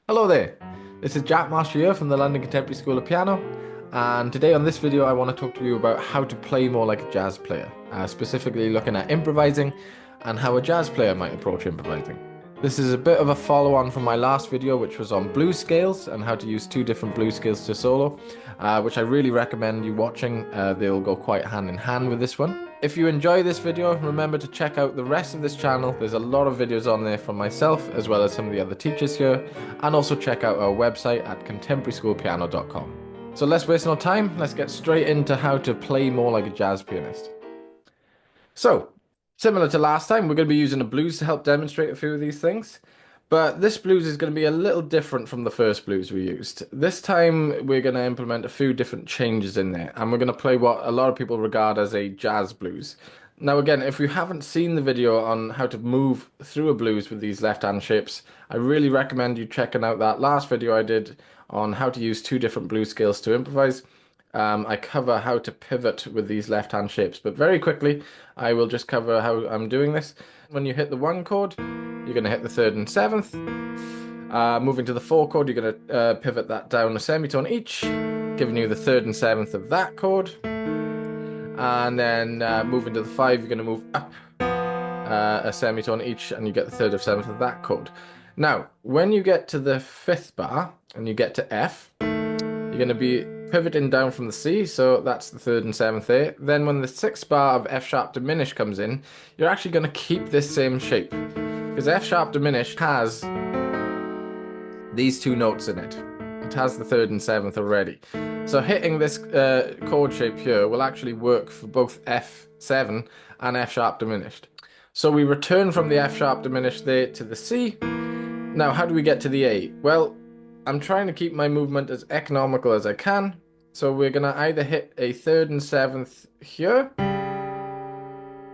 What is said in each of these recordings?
Hello there, this is Jack Marshall here from the London Contemporary School of Piano, and today on this video I want to talk to you about how to play more like a jazz player, specifically looking at improvising and how a jazz player might approach improvising. This is a bit of a follow-on from my last video, which was on blues scales and how to use two different blues scales to solo, which I really recommend you watching. They'll go quite hand in hand with this one. If you enjoy this video, remember to check out the rest of this channel. There's a lot of videos on there from myself as well as some of the other teachers here, and also check out our website at contemporaryschoolpiano.com. So let's waste no time, let's get straight into how to play more like a jazz pianist. So, similar to last time, we're going to be using a blues to help demonstrate a few of these things. But this blues is going to be a little different from the first blues we used. This time we're going to implement a few different changes in there, and we're going to play what a lot of people regard as a jazz blues. Now again, if you haven't seen the video on how to move through a blues with these left-hand shapes, I really recommend you checking out that last video I did on how to use two different blues scales to improvise. I cover how to pivot with these left-hand shapes, but very quickly I will just cover how I'm doing this. When you hit the 1 chord, you're going to hit the 3rd and 7th. Moving to the 4 chord, you're going to pivot that down a semitone each, giving you the 3rd and 7th of that chord. And then moving to the 5, you're going to move up a semitone each, and you get the 3rd of 7th of that chord. Now, when you get to the 5th bar, and you get to F, you're going to be pivoting down from the C, so that's the 3rd and 7th there. Then when the 6th bar of F sharp diminished comes in, you're actually going to keep this same shape, because F sharp diminished has these two notes in it. It has the 3rd and 7th already. So hitting this chord shape here will actually work for both F7 and F sharp diminished. So we return from the F sharp diminished there to the C. Now, how do we get to the A? Well, I'm trying to keep my movement as economical as I can. So we're going to either hit a 3rd and 7th here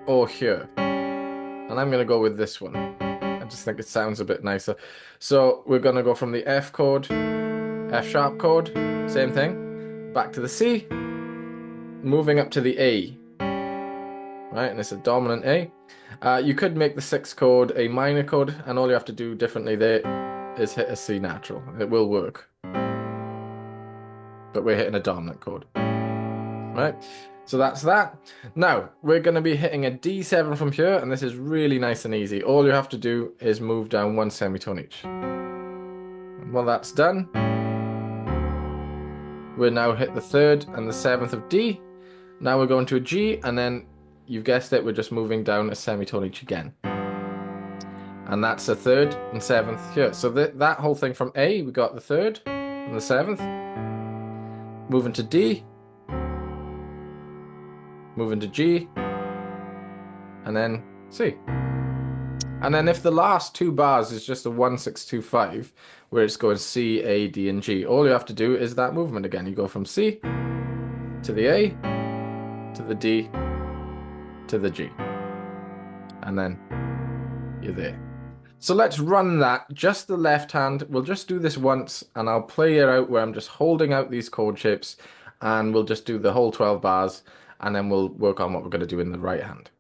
or here. And I'm going to go with this one. I just think it sounds a bit nicer. So we're going to go from the F chord, F sharp chord, same thing, back to the C, moving up to the A. Right, and it's a dominant A. You could make the 6th chord a minor chord, and all you have to do differently there is hit a C natural. It will work. But we're hitting a dominant chord. Right? So that's that. Now, we're going to be hitting a D7 from here, and this is really nice and easy. All you have to do is move down one semitone each. And while that's done, we'll now hit the 3rd and the 7th of D. Now we're going to a G, and then, you've guessed it, we're just moving down a semitone each again. And that's the 3rd and 7th here. So that whole thing from A, we got the 3rd and the 7th. Moving to D. Moving to G. And then C. And then if the last two bars is just a 1, 6, 2, 5, where it's going C, A, D, and G, all you have to do is that movement again. You go from C to the A, to the D, to the G. And then you're there. So let's run that, just the left hand. We'll just do this once, and I'll play it out where I'm just holding out these chord shapes, and we'll just do the whole 12 bars, and then we'll work on what we're going to do in the right hand.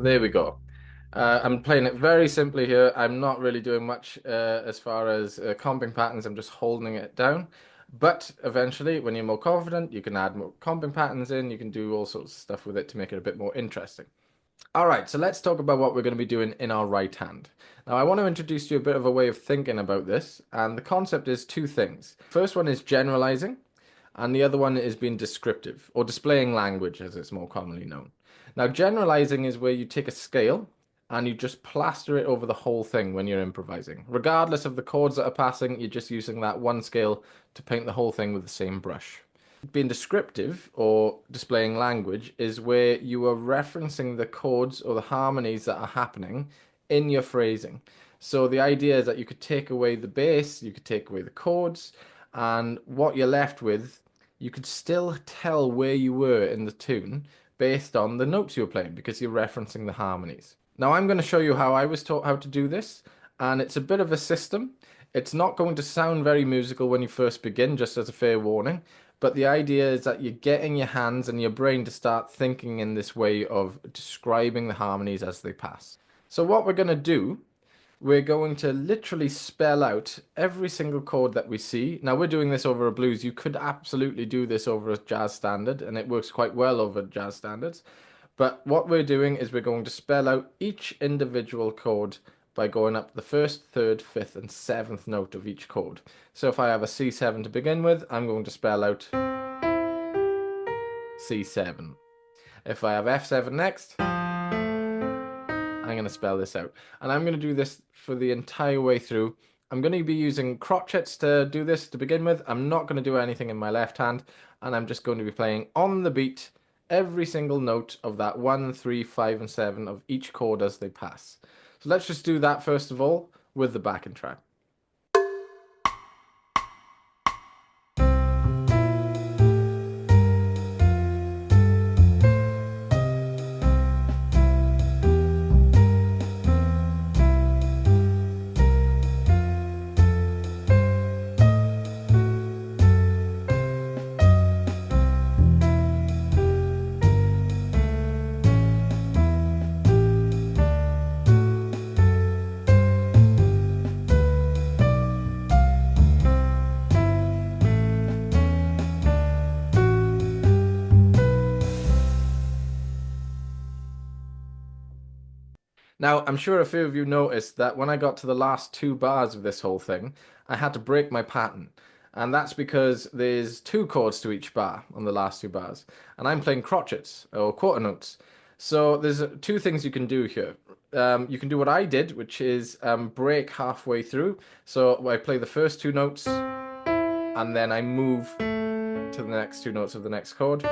There we go. I'm playing it very simply here. I'm not really doing much as far as comping patterns. I'm just holding it down. But eventually, when you're more confident, you can add more comping patterns in. You can do all sorts of stuff with it to make it a bit more interesting. All right, so let's talk about what we're going to be doing in our right hand. Now, I want to introduce to you a bit of a way of thinking about this. And the concept is two things. First one is generalizing, and the other one is being descriptive, or displaying language as it's more commonly known. Now, generalizing is where you take a scale and you just plaster it over the whole thing when you're improvising. Regardless of the chords that are passing, you're just using that one scale to paint the whole thing with the same brush. Being descriptive or displaying language is where you are referencing the chords or the harmonies that are happening in your phrasing. So the idea is that you could take away the bass, you could take away the chords, and what you're left with, you could still tell where you were in the tune based on the notes you were playing because you're referencing the harmonies. Now I'm going to show you how I was taught how to do this, and it's a bit of a system. It's not going to sound very musical when you first begin, just as a fair warning, but the idea is that you're getting your hands and your brain to start thinking in this way of describing the harmonies as they pass. So what we're going to do, we're going to literally spell out every single chord that we see. Now we're doing this over a blues. You could absolutely do this over a jazz standard, and it works quite well over jazz standards. But what we're doing is we're going to spell out each individual chord by going up the first, third, fifth, and seventh note of each chord. So if I have a C7 to begin with, I'm going to spell out C7. If I have F7 next, I'm going to spell this out. And I'm going to do this for the entire way through. I'm going to be using crotchets to do this to begin with. I'm not going to do anything in my left hand, and I'm just going to be playing on the beat every single note of that 1, 3, 5, and 7 of each chord as they pass. So let's just do that first of all with the backing track. Now, I'm sure a few of you noticed that when I got to the last two bars of this whole thing, I had to break my pattern. And that's because there's two chords to each bar on the last two bars. And I'm playing crotchets, or quarter notes. So there's two things you can do here. You can do what I did, which is break halfway through. So I play the first two notes, and then I move to the next two notes of the next chord.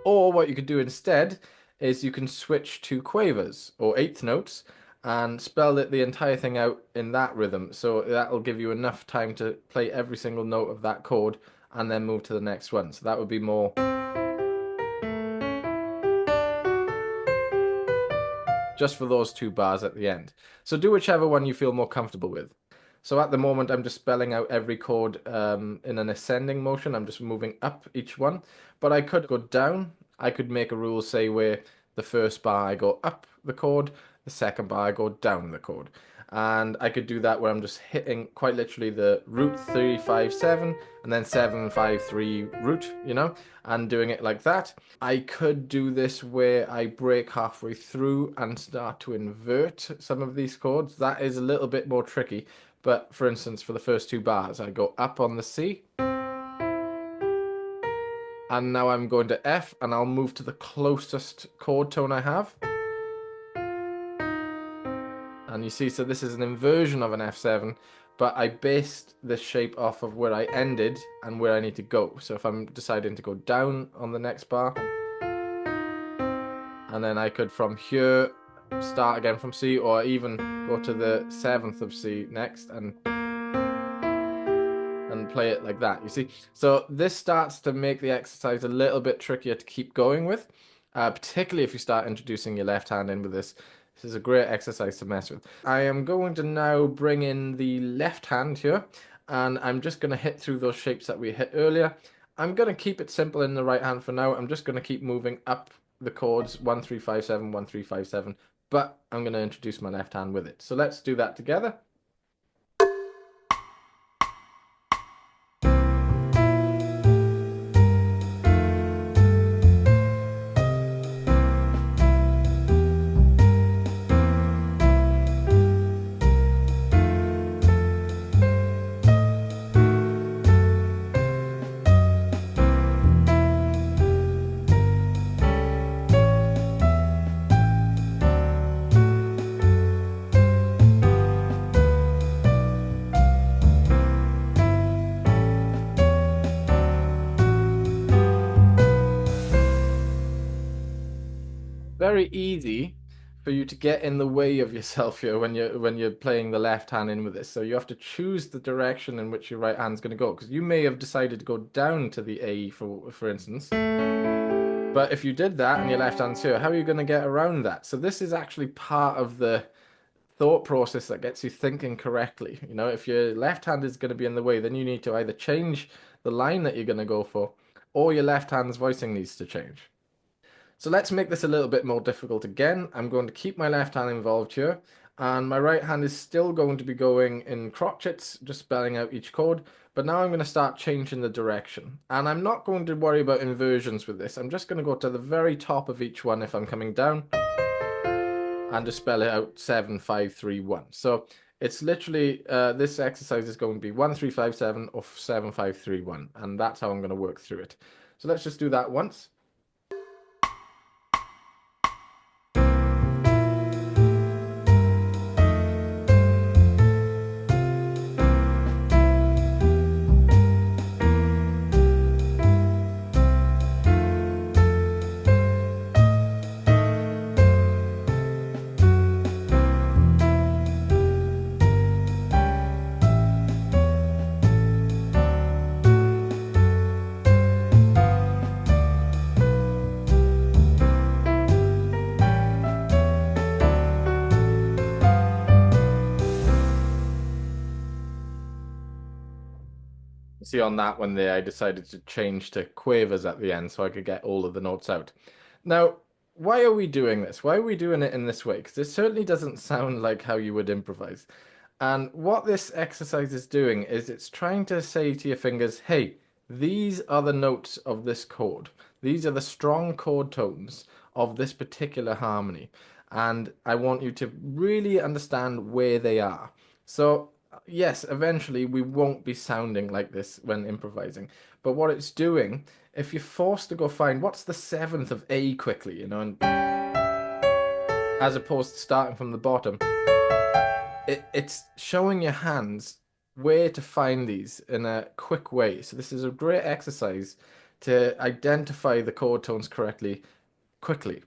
Or what you could do instead is you can switch to quavers or eighth notes and spell the entire thing out in that rhythm. So that'll give you enough time to play every single note of that chord and then move to the next one. So that would be more just for those two bars at the end. So do whichever one you feel more comfortable with. So at the moment, I'm just spelling out every chord in an ascending motion. I'm just moving up each one, but I could go down. I could make a rule, say, where the first bar I go up the chord, the second bar I go down the chord. And I could do that where I'm just hitting quite literally the root 3, 5, 7, and then 7, 5, 3 root, you know, and doing it like that. I could do this where I break halfway through and start to invert some of these chords. That is a little bit more tricky. But for instance, for the first two bars, I go up on the C. And now I'm going to F, and I'll move to the closest chord tone I have. And you see, so this is an inversion of an F7, but I based this shape off of where I ended and where I need to go. So if I'm deciding to go down on the next bar, and then I could from here start again from C, or even go to the 7th of C next and play it like that, you see. So this starts to make the exercise a little bit trickier to keep going with, particularly if you start introducing your left hand in with this. This is a great exercise to mess with. I am going to now bring in the left hand here, and I'm just going to hit through those shapes that we hit earlier. I'm going to keep it simple in the right hand for now. I'm just going to keep moving up the chords 1, 3, 5, 7, 1, 3, 5, 7, but I'm going to introduce my left hand with it. So let's do that together. very easy for you to get in the way of yourself here when you're playing the left hand in with this. So you have to choose the direction in which your right hand's going to go, because you may have decided to go down to the A for instance. But if you did that and your left hand's here, how are you going to get around that? So this is actually part of the thought process that gets you thinking correctly. You know, if your left hand is going to be in the way, then you need to either change the line that you're going to go for, or your left hand's voicing needs to change. So let's make this a little bit more difficult again. I'm going to keep my left hand involved here, and my right hand is still going to be going in crotchets, just spelling out each chord, but now I'm going to start changing the direction. And I'm not going to worry about inversions with this. I'm just going to go to the very top of each one if I'm coming down, and just spell it out 7, 5, 3, 1. So it's literally, this exercise is going to be 1, 3, 5, 7, or 7, 5, 3, 1. And that's how I'm going to work through it. So let's just do that once. See, on that one there, I decided to change to quavers at the end so I could get all of the notes out. Now, why are we doing this? Why are we doing it in this way? Because it certainly doesn't sound like how you would improvise. And what this exercise is doing is it's trying to say to your fingers, hey, these are the notes of this chord. These are the strong chord tones of this particular harmony. And I want you to really understand where they are. So yes, eventually we won't be sounding like this when improvising. But what it's doing, if you're forced to go find what's the seventh of A quickly, you know, and as opposed to starting from the bottom, it's showing your hands where to find these in a quick way. So this is a great exercise to identify the chord tones correctly, quickly.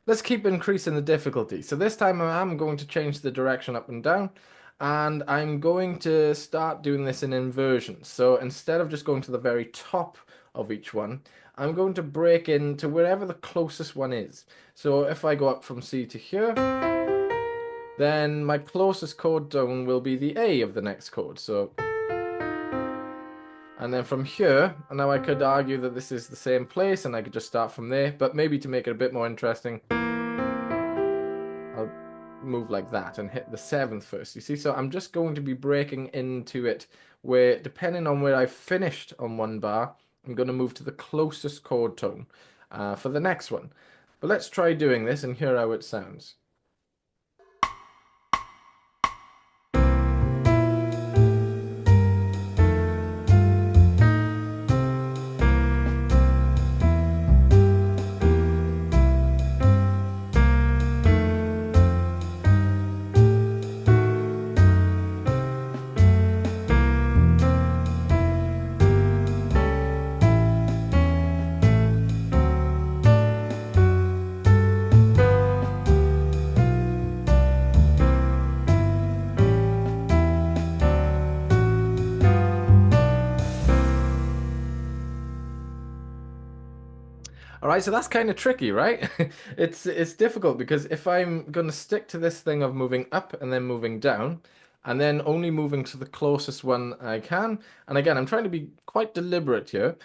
Let's keep increasing the difficulty. So this time I'm going to change the direction up and down, and I'm going to start doing this in inversions. So instead of just going to the very top of each one, I'm going to break into wherever the closest one is. So if I go up from C to here, then my closest chord tone will be the A of the next chord. So, and then from here, and now I could argue that this is the same place and I could just start from there, but maybe to make it a bit more interesting, I'll move like that and hit the seventh first. You see, so I'm just going to be breaking into it where, depending on where I finished on one bar, I'm going to move to the closest chord tone for the next one. But let's try doing this and hear how it sounds. All right, so that's kind of tricky, right? It's difficult because if I'm going to stick to this thing of moving up and then moving down, and then only moving to the closest one I can, and again, I'm trying to be quite deliberate here,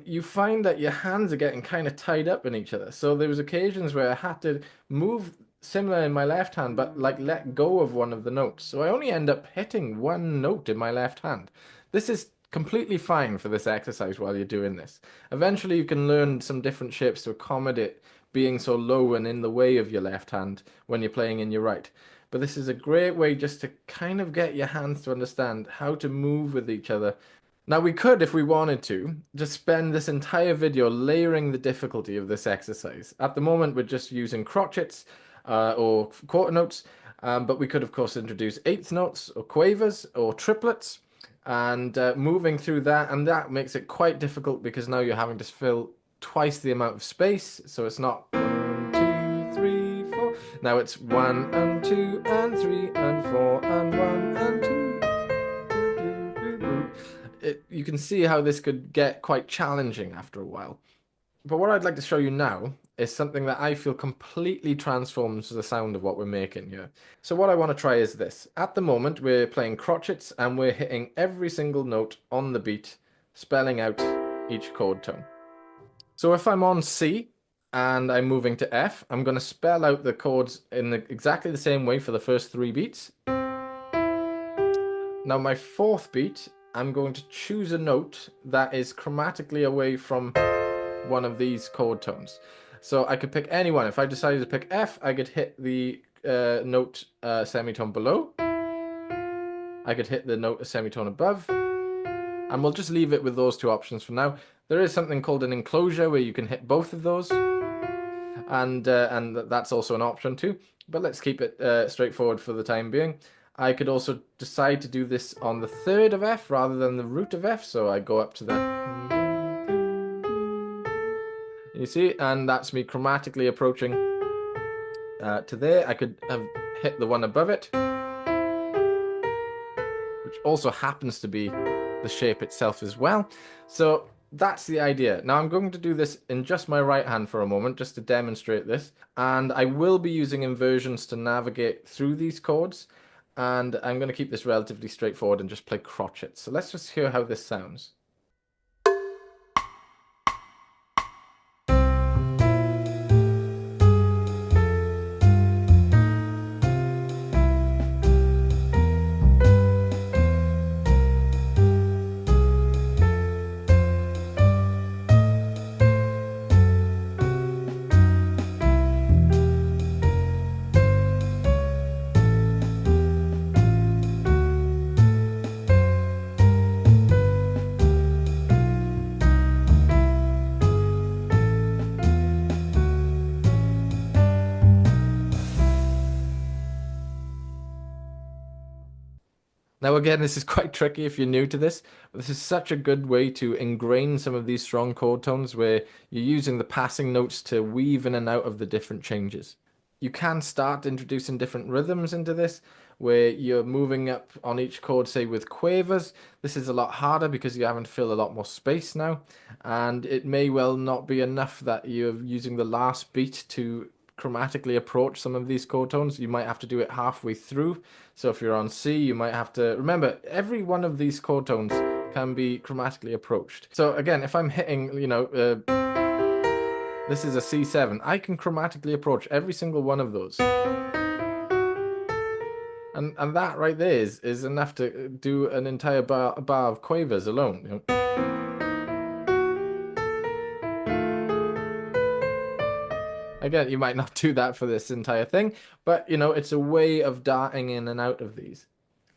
you find that your hands are getting kind of tied up in each other. So there was occasions where I had to move similar in my left hand, but like let go of one of the notes. So I only end up hitting one note in my left hand. This is completely fine for this exercise while you're doing this. Eventually you can learn some different shapes to accommodate being so low and in the way of your left hand when you're playing in your right. But this is a great way just to kind of get your hands to understand how to move with each other. Now we could, if we wanted to, just spend this entire video layering the difficulty of this exercise. At the moment we're just using crotchets or quarter notes, but we could of course introduce eighth notes or quavers or triplets, and moving through that, and that makes it quite difficult because now you're having to fill twice the amount of space, so it's not 1, 2, Now it's 1 and 2 and 3 and 4 and 1 and 2. You can see how this could get quite challenging after a while. But what I'd like to show you now is something that I feel completely transforms the sound of what we're making here. So what I want to try is this. At the moment, we're playing crotchets and we're hitting every single note on the beat, spelling out each chord tone. So if I'm on C and I'm moving to F, I'm going to spell out the chords in exactly the same way for the first 3 beats. Now my 4th beat, I'm going to choose a note that is chromatically away from one of these chord tones. So I could pick any one. If I decided to pick F, I could hit the note semitone below. I could hit the note a semitone above. And we'll just leave it with those 2 options for now. There is something called an enclosure where you can hit both of those. And that's also an option too. But let's keep it straightforward for the time being. I could also decide to do this on the 3rd of F rather than the root of F. So I go up to the... You see, and that's me chromatically approaching to there. I could have hit the one above it, which also happens to be the shape itself as well. So that's the idea. Now I'm going to do this in just my right hand for a moment, just to demonstrate this. And I will be using inversions to navigate through these chords. And I'm going to keep this relatively straightforward and just play crotchets. So let's just hear how this sounds. Now again, this is quite tricky if you're new to this, but this is such a good way to ingrain some of these strong chord tones where you're using the passing notes to weave in and out of the different changes. You can start introducing different rhythms into this, where you're moving up on each chord, say with quavers. This is a lot harder because you're having to fill a lot more space now, and it may well not be enough that you're using the last beat to chromatically approach some of these chord tones. You might have to do it halfway through. So if you're on C, you might have to remember every one of these chord tones can be chromatically approached. So again, if I'm hitting, this is a C7, I can chromatically approach every single one of those. And that right there is enough to do an entire bar of quavers alone. Again, you might not do that for this entire thing, but it's a way of darting in and out of these.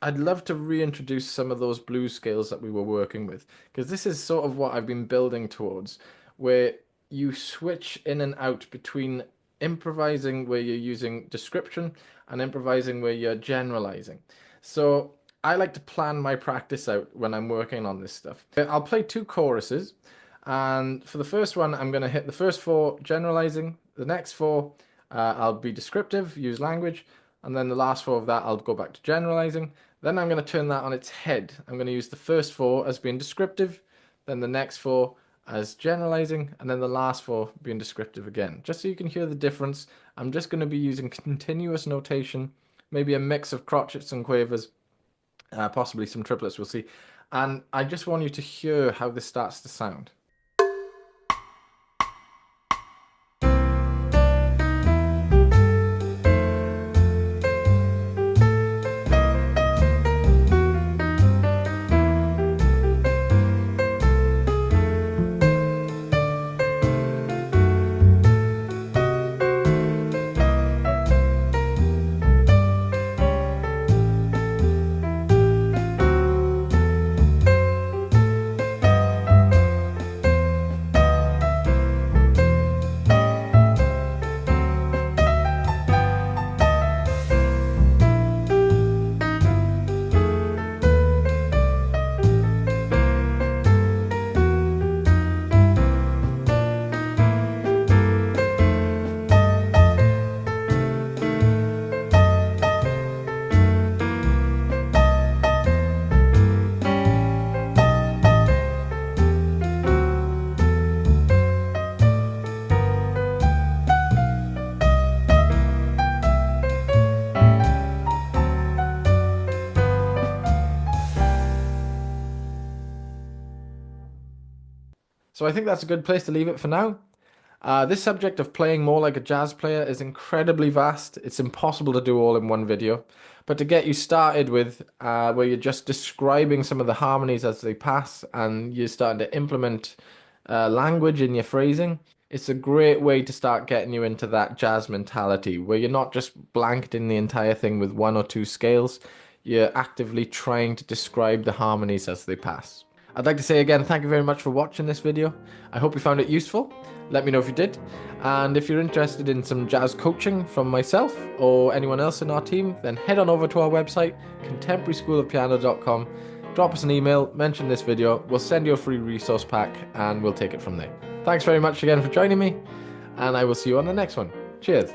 I'd love to reintroduce some of those blues scales that we were working with, because this is sort of what I've been building towards, where you switch in and out between improvising where you're using description and improvising where you're generalizing. So I like to plan my practice out when I'm working on this stuff. I'll play 2 choruses, and for the first one, I'm going to hit the first 4 generalizing. The next 4, I'll be descriptive, use language, and then the last 4 of that, I'll go back to generalizing. Then I'm going to turn that on its head. I'm going to use the first 4 as being descriptive, then the next 4 as generalizing, and then the last 4 being descriptive again. Just so you can hear the difference, I'm just going to be using continuous notation, maybe a mix of crotchets and quavers, possibly some triplets, we'll see. And I just want you to hear how this starts to sound. So I think that's a good place to leave it for now. This subject of playing more like a jazz player is incredibly vast. It's impossible to do all in one video. But to get you started with, where you're just describing some of the harmonies as they pass and you're starting to implement language in your phrasing, it's a great way to start getting you into that jazz mentality where you're not just blanketing the entire thing with one or two scales. You're actively trying to describe the harmonies as they pass. I'd like to say again, thank you very much for watching this video. I hope you found it useful. Let me know if you did. And if you're interested in some jazz coaching from myself or anyone else in our team, then head on over to our website, contemporaryschoolofpiano.com. Drop us an email, mention this video, we'll send you a free resource pack and we'll take it from there. Thanks very much again for joining me, and I will see you on the next one. Cheers.